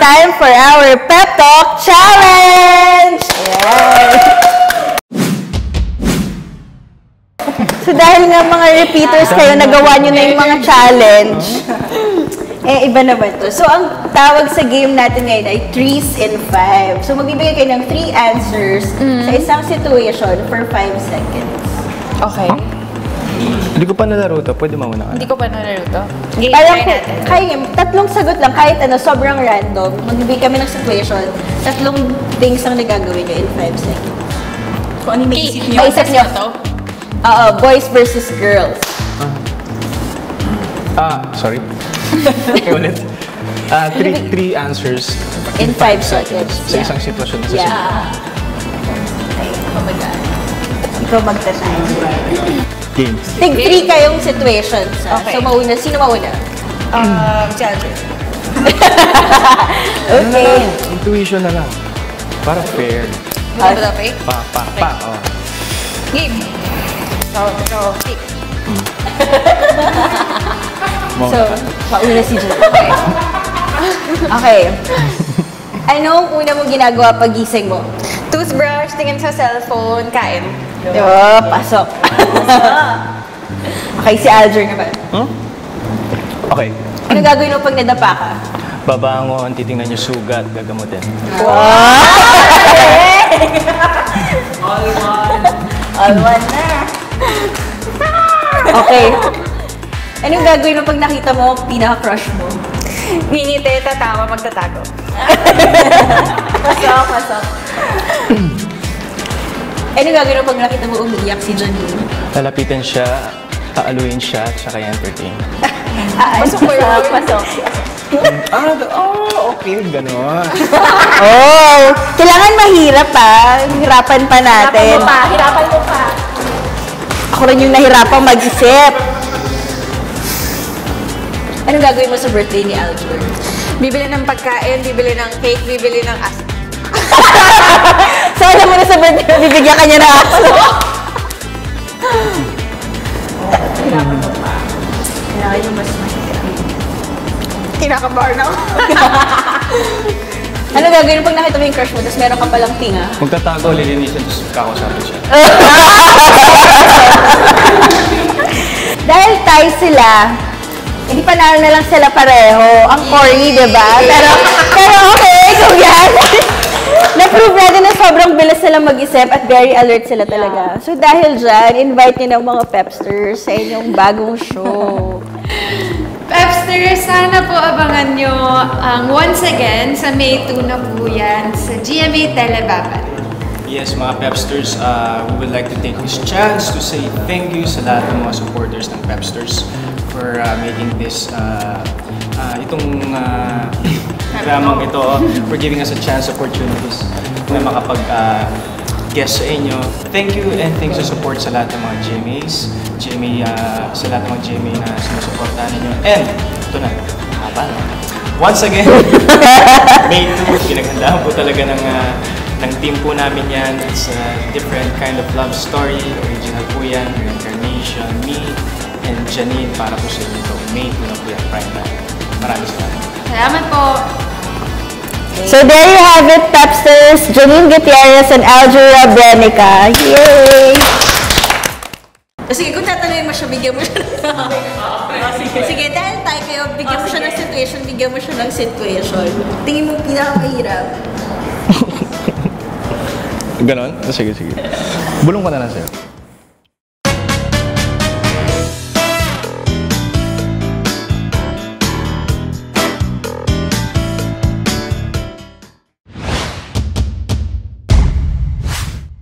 time for our Pep Talk Challenge! So dahil nga mga repeaters kayo, nagawa nyo na yung mga challenge. Eh, iba naman to. So, ang tawag sa game natin ngayon ay 3s in 5. So, magbibigay kayo ng 3 answers sa isang situation for 5 seconds. Okay. Hindi ko pa nalaro to. Pwede mauna ka. Hindi ko pa nalaro to. Game Parang try natin. kaya, tatlong sagot lang, kahit ano, sobrang random. Magbibigay kami ng situation, tatlong things ang nagagawin nyo in 5 seconds. Kung ano may isip May isip nyo to? Boys versus girls. Sorry. Okay, ulit. Three answers In 5 seconds. Sa isang sitwasyon. Okay, oh my God. Ikaw magta-time. Game. Tig 3 kayong situations. Okay. So, mauna. Sino mauna? Challenger. Okay. Intuition na lang. Para fair. Ano ba okay? Pa. Oh. Game. So, pick. So, mauna si Jun. Okay. Okay. Anong una mong ginagawa pag gising mo? Toothbrush, tingin sa cellphone, kain. Pasok. Okay, si Alger naman. Okay. Ano gagawin mo pag nadapa ka? Babangon, titingnan yung sugat, gagamutin. All one na. Okay. Anong gagawin mo pag nakita mo pinaka-crush mo? Ngingiti, tatawa, magtatago. Pasok. Anong gagawin mo pag nakita mo umiiyak si Janine? Lalapitan siya, aaluin siya, at saka i-entertain. Pasok. Okay, gano'n. Kailangan mahirap hirapan pa natin. Hirapan mo pa. Ako rin yung nahirapang mag-isip. Anong gagawin mo sa birthday ni Alger? Bibili ng pagkain, bibili ng cake, bibili ng aso. So, alam mo na sa birthday mo, bibigyan ka niya ng aso. Kailangan yung mas mahirap. Kinakabar na ako. Ano gagawin mo pag nakita mo yung crush mo, tapos meron ka palang tinga? Magtatago, lilinisan, tapos kakasapin siya. Dahil tayo sila, hindi panalo na lang sila pareho. Ang corny, diba? Pero okay, kung yan. Na-prove natin na sobrang bilis sila mag-isip at very alert sila talaga. So dahil dyan, invite niyo ng mga Pepsters sa inyong bagong show. Pepsters, sana po abangan nyo ang once again sa May 2 na po yan sa GMA Telebabad. Yes, mga Pepsters, we would like to take this chance to say thank you sa lahat ng mga supporters ng Pepsters for making this, itong dramang ito, for giving us a chance, opportunities na makapag-guest sa inyo. Thank you and thanks sa support sa lahat ng mga GMAs, sa lahat ng mga GMA na sinusuportahan ninyo. And, ito na, haba na. Once again, May 2, pinaghandaan po talaga ng team po namin yan. It's a different kind of love story. Original po yan, reincarnation, me, and Janine para po sa inyo. May 2 na po yan, prime time. Maraming salamat. Salamat po! So there you have it, Pepsters, Janine Gutierrez and Alger Brenica. Yay! Sige, kung tatanungin mo siya, bigyan mo siya ng... Sige, dahil tayo kayo, bigyan mo siya ng situation, bigyan mo siya ng situation. Tingin mo pinakamahirap. Ganon? Sige. Bulong ko na lang sa'yo.